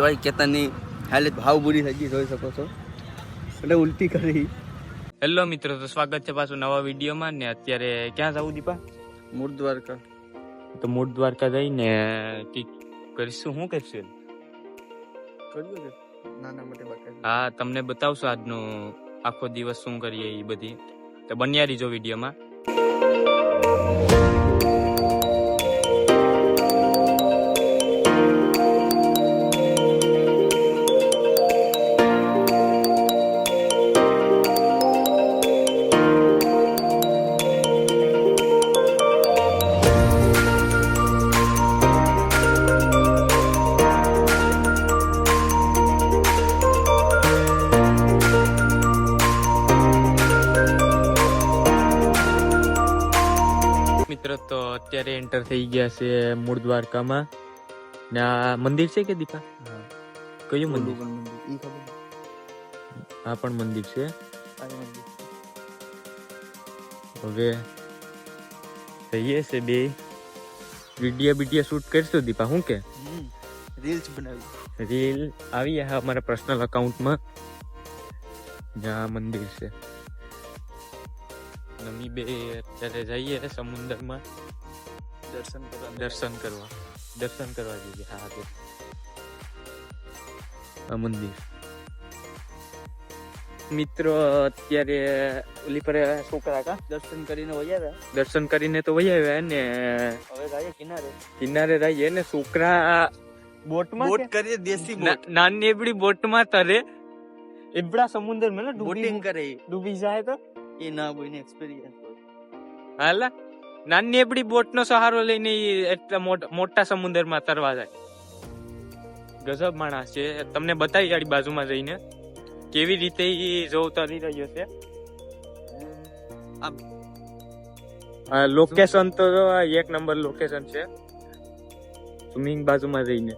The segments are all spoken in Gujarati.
તોય કેતનની હાલત ભાવ બુરી થઈ ગઈ, જોઈ શકો છો, એટલે ઉલટી કરી. હેલો મિત્રો, તો સ્વાગત છે પાછું નવા વિડીયોમાં. ને અત્યારે ક્યાં જવું દીપા? મૂળ દ્વારકા. તો મૂળ દ્વારકા જઈને કરીશું. શું કરીશું? નાના મોટે બાકા. હા, તમને બતાવશો આજનો આખો દિવસ શું કરીએ એ બધી. તો બન્યા રહીજો વિડીયોમાં. મિત્રો તો અત્યારે એન્ટર થઈ ગયા છે મૂળ દ્વારકામાં. ને આ મંદિર છે કે દીપા? કયું મંદિર? આ પણ મંદિર છે. હવે જઈએ છે બે વિડીયો શૂટ કરશું દીપા. શું કે રીલ્સ બનાવી? રીલ આવી અમારા પર્સનલ અકાઉન્ટમાં. જ્યાં મંદિર છે અમે બે અત્યારે જઈએ સમુદ્રમાં દર્શન કરવા જઈએ. હા, આ મંદિર મિત્રો અત્યારે ઓલી પર છોકરા કા દર્શન કરીને વયા દર્શન કરીને તો વહી આવ્યા ને હવે જાય કિનારે રહીએ ને છોકરા બોટ કરીએ, દેશી બોટ, નાની એવડી બોટમાં તરે. એવડા સમુદ્ર માં બોટિંગ કરે, ડૂબી જાય તો એ ના કોઈને એક્સપિરિયન્સ હાલા. નાની એવડી બોટ નો સહારો લઈને એટલા મોટા સમુદ્ર માં તરવા જાય. ગજબ માણસ છે. તમને બતાવી આડી બાજુમાં જઈને કેવી રીતે જો તરી રહ્યો છે. લોકેશન તો એક નંબર લોકેશન છે. સ્વિમિંગ બાજુમાં જઈને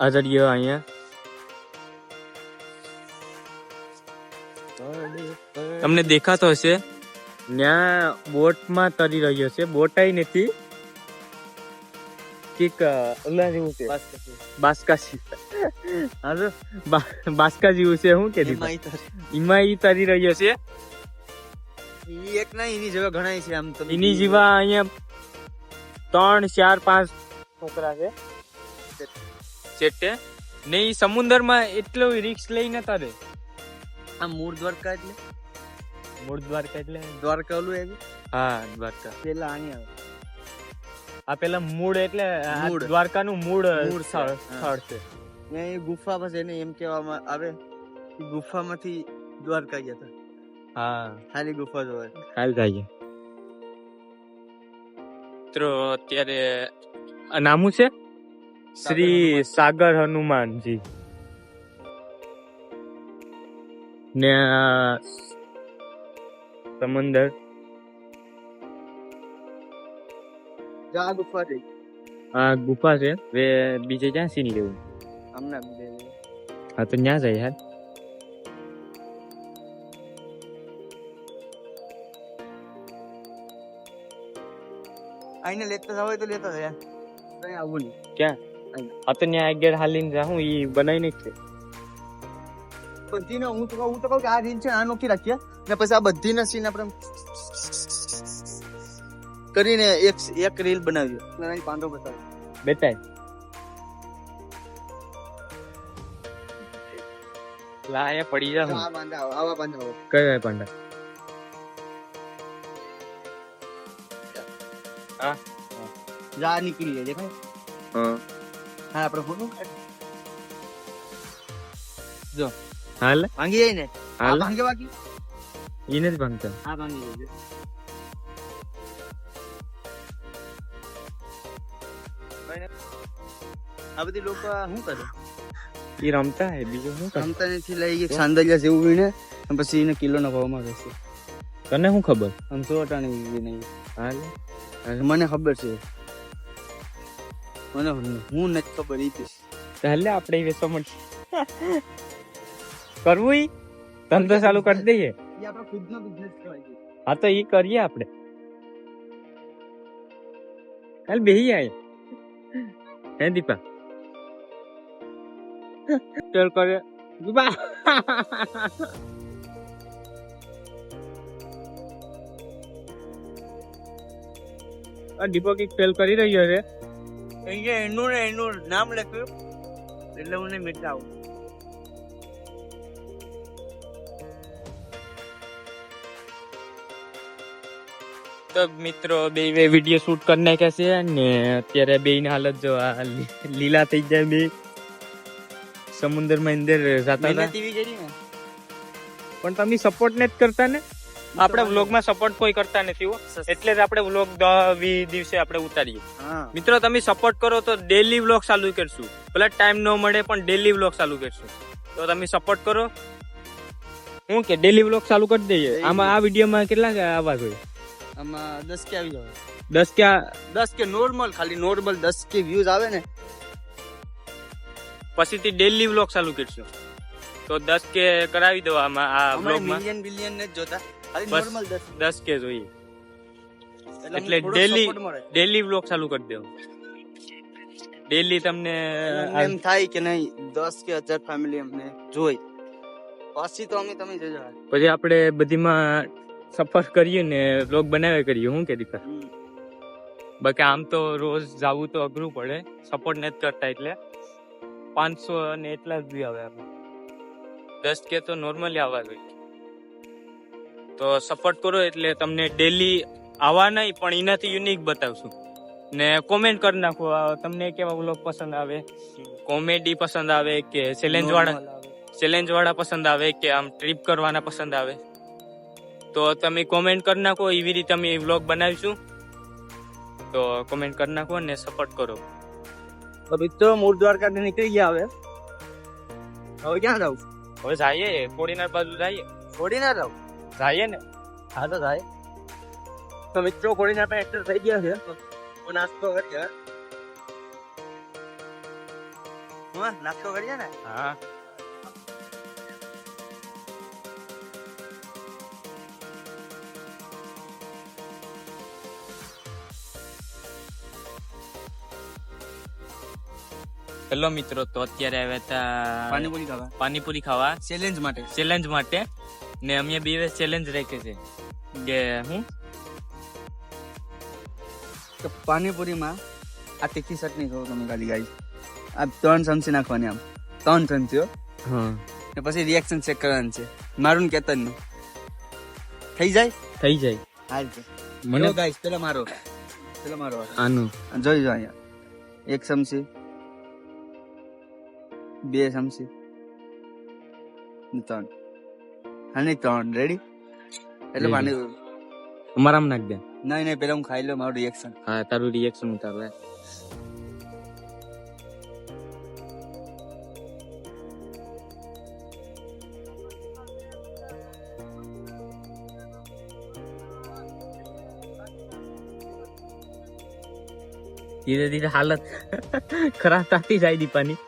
આઝાડીયો અહીંયા તમને દેખાતો હશે. ત્યાં બોટમાં તરી રહ્યો છે. બોટાઈ નથી, કઈક ઓલા જેવું છે, બાસ્કા બાસ્કા જેવું છે. શું કે એમાં તરી રહ્યો છે. એક ના એની જેવા ઘણા છે. આમ તો એની જેવા અહીંયા 3, 4, 5 છોકરા છે ચેટે ને. ઈ સમુદ્રમાં એટલો રિસ્ક લઈને તરે. આ મૂળ દ્વારકા એટલે દ્વારકા ઓલું એવી. હા, દ્વારકા પેલા આની આવે. આ પેલા મૂળ એટલે દ્વારકાનું મૂળ સ્થળ છે. એ ગુફા પાસે એને એમ કહેવામાં આવે કે ગુફામાંથી દ્વારકા ગયા હતા. હા, ખાલી ગુફા જોવાય. હાલ જાય મિત્રો. અત્યારે નામું છે શ્રી સાગર હનુમાનજી ને સમંદર. જા ગુફા છે. આ ગુફા છે. બીજે ક્યાં સીન લેવું? હમણાં હા, તો ત્યાં જાય યાર. આઈને લેતા હોય તો લેતા જાય. કઈ આવું નહીં. ક્યાં? હા, તો ત્યાં આગળ હાલીને જાઉં. ઈ બનાવી નહીં છે બધી ને. હું તો કહું કે આ રીલ છે આ નોખી રાખીએ ને પછી આ બધી ના સીન આપણે કરીને એક રીલ બનાવીએ. પાંડો બતાવ્યો બેટા લાયા પડી જા. આ પાંડા આવા પાંડા કઈ પાંડા? હા, જા નીકળી દેખાય. હા, આપણે ફોટો જો હાલ ભાંગી જાય ને. હાલ ભાંગે બાકી ઈ નથી ભાંગતા. હા, ભાંગી જાય. આ બધી લોકો શું કરે? ઈ રમતા હે, બીજું શું કરે? રમતા નથી. લઈ એક સાંદલિયા જેવું વીણે પછી એને કિલોના ભાવમાં વેચે. તને શું ખબર? આમ 100 ટાણી નહીં. હાલ મને ખબર છે. મને હું નથી ખબર. ઈ પીસ ચાલે આપણે વેચવા મળશે. કરવું ઈ ધંધો ચાલુ કરી દઈએ. એ આપણો ખુદનો બિઝનેસ કહેવાય. હા, તો ઈ કરીએ આપણે. કાલ બેહી આય. હે દીપા ચલ કરે દીપા દીપો કઈક ફેલ કરી રહ્યો છે. અહીંયા એનું નામ લખ્યું એટલે હું મિટાવું. તો મિત્રો બે વિડીયો શૂટ કરી નાખ્યા છે ને અત્યારે બે ની હાલત જો આ લીલા થઈ જાય. બે સમુદ્ર માં અંદર જતા હતા પણ તમે સપોર્ટ નથી કરતા ને. આપણે વ્લોગ માં સપોર્ટ કોઈ કરતા નથી હો. એટલે જ આપણે વ્લોગ 10-20 દિવસે આપણે ઉતારીએ. મિત્રો તમે સપોર્ટ કરો તો ડેલી વ્લોગ ચાલુ કરશું. ભલે ટાઈમ ન મળે પણ ડેલી વ્લોગ ચાલુ કરશું. તો તમે સપોર્ટ કરો. હું કે ડેલી વ્લોગ ચાલુ કરી દઈએ. આમાં આ વિડીયો માં કેટલા આવાજ હોય? આમાં 10 કે આવી જાય. 10 કે નોર્મલ, ખાલી નોર્મલ 10 કે વ્યૂઝ આવે ને પછીથી ડેલી વ્લોગ ચાલુ કરશું. તો 10 કે કરાવી દો આમાં આ વ્લોગ માં. મિલિયન ને જોતા, ખાલી બસ નોર્મલ 10 કે જોઈએ. એટલે ડેલી વ્લોગ ચાલુ કરી દેવો. ડેલી તમને એમ થાય કે નહીં 10 કે 1000 ફેમિલી અમને જોઈ પછી તો તમે જજો. પછી આપણે બધીમાં સફર કરીએ ને વ્લોગ બનાવે કરીએ. હું કે દીકરા બાકી આમ તો રોજ જાવું તો અઘરું પડે. સપોર્ટ નથી કરતા એટલે 500 ને એટલા જ આવે. આપણે 10 કે તો નોર્મલી આવવા જોઈએ. તો સપોર્ટ કરો એટલે તમને ડેલી આવવા નહીં પણ એનાથી યુનિક બતાવશું. ને કોમેન્ટ કરી નાખો તમને કેવા વ્લોગ પસંદ આવે. કોમેડી પસંદ આવે કે ચેલેન્જ વાળા પસંદ આવે કે આમ ટ્રીપ કરવાના પસંદ આવે. તો તમે કોમેન્ટ કરી નાખો. એવી રીતે અમે વ્લોગ બનાવીશું. તો કોમેન્ટ કરી નાખો ને સપોર્ટ કરો. તો મૂળ દ્વારકા નીકળી ગયા. હવે ક્યાં જાવ? હવે જઈએ કોડીનાર બાજુ જઈએ. કોડીનાર જાવ જઈએ ને. હા તો જાય. તો મિત્રો કોડીનાર પર એન્ટર થઈ ગયા છે. નાસ્તો કરીએ. નાસ્તો કરીએ ને. હા હેલો મિત્રો, તો અત્યારે આવ્યા હતા પાણીપુરી ખાવા ચેલેન્જ માટે. ને અમે બે ચેલેન્જ રાખી છે કે હું પાણીપુરીમાં આ તીખી ચટણી ખાવ તમે ખાલી ગાઈ. આ 3 ચમચી નાખવાની. આમ 3 ચમચીઓ. હા ને પછી રિએક્શન ચેક કરવાનું છે મારું કેતનનું. થઈ જાય. હાલ છે મને ગાઈસ. પેલા મારો આનું જોઈ જો અહીંયા 1 ચમચી 2 ચમચી 3. હા 3 રેડી. એટલે પાણી અમારામાં નાખ દે. નહીં પેલા હું ખાઈ લઉં મારું રિએક્શન. હા તારું રિએક્શન ઉતાર. ધીરે ધીરે હાલત ખરાબ થતી જાય દીપાની.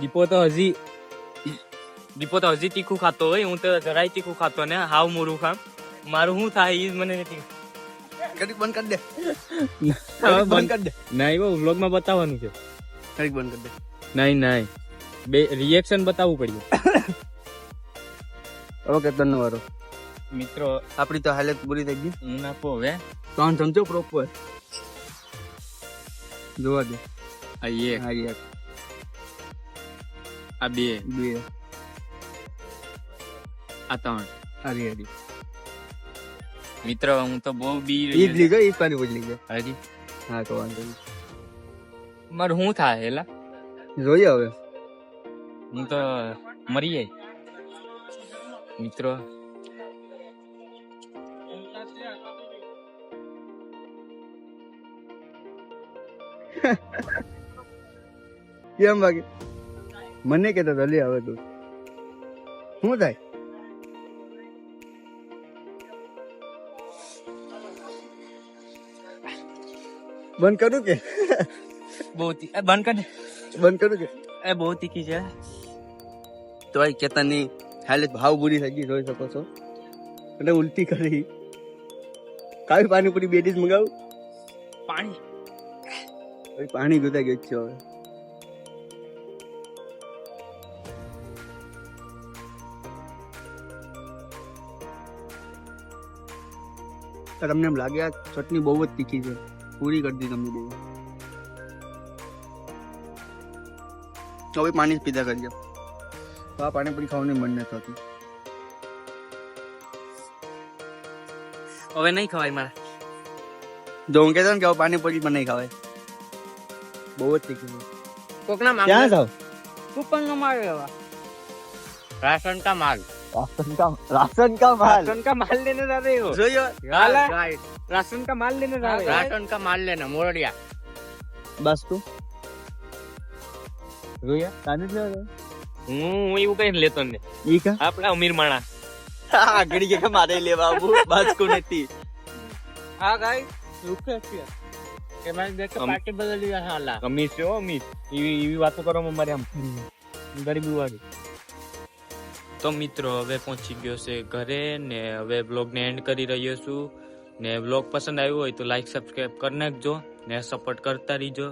દીપો તો હજી તીખું ખાતો હોય. હું તો જરાય તીખું ખાતો ને હાવ મોરું ખામ. મારું શું થાય એ મને નથી. કડીક બંધ કરી દે. બંધ કરી દે. નહીં વ્લોગ માં બતાવવાનું છે. કડીક બંધ કરી દે. નહીં બે રિએક્શન બતાવવું પડ્યું. ઓકે તને વારો. મિત્રો આપડી તો હાલત પૂરી થઈ ગઈ. હું નાખો હવે 3 ચમચો પ્રોપર જોવા દે. આ બે આ 3 હરી મિત્રો હું તો બહુ બી ઈડલી ગઈ. ઈ પાણી બોલી ગઈ હજી. હા તો વાંધો નહીં. મારું શું થાય હેલા જોઈએ હવે. હું તો મરી જાય મિત્રો. કેમ બાકી મને કેતો જલ્દી આવે તું. શું થાય? બંધ કરું કે બંધ કર કે બહુ તીખી છે. તો ભાઈ કેતનની હાલત ભાવ બુરી થઈ ગઈ જોઈ શકો છો. અને ઉલટી કરી. કાવી પાણીપુરી 2 ડીશ મંગાવું. પાણી ગુતા ગયું છે હવે. તમને એમ લાગે આ ચટણી બહુ જ તીખી છે, પૂરી કરી દી તમને બહુ. હવે પાણી જ પીધા કરીએ, તો આ પાણીપુરી ખાવાનું મન નથી થતું. હવે નહીં ખવાય મારે. જો હું કહેતો ને કે હવે પાણીપુરી પણ નહીં ખવાય, બહુ જ તીખી છે. કોકના માલ ક્યાં જાવ? કૂપન નો માલ લેવા. राशन का माल राशन का माल लेने जा रहे हो? જોયો राशन का माल लेने जा रहे हो? राशन का माल लेना मोरडिया. બસ તું જોયા તાને જ લેવા હું એવું કઈ લેતો ને. ઈ કા આપડા અમીર માણસ. હા ઘડી કે મારે લેવા આવું બસ કો નથી. હા ગાઈસ રૂકે છે કે મારી દેખ પાર્ટી બદલી ગયા હાલા. અમીર છે હો અમીર. એવી વાતો કરો મારે આમ ગરીબી વાળી. તો મિત્રો હવે પહોંચી ગયો છે ઘરે ને હવે બ્લોગ ને એન્ડ કરી રહ્યો છું ને બ્લોગ પસંદ આવ્યો હોય તો લાઈક સબસ્ક્રાઇબ કરી નાખજો ને સપોર્ટ કરતા રહીજો.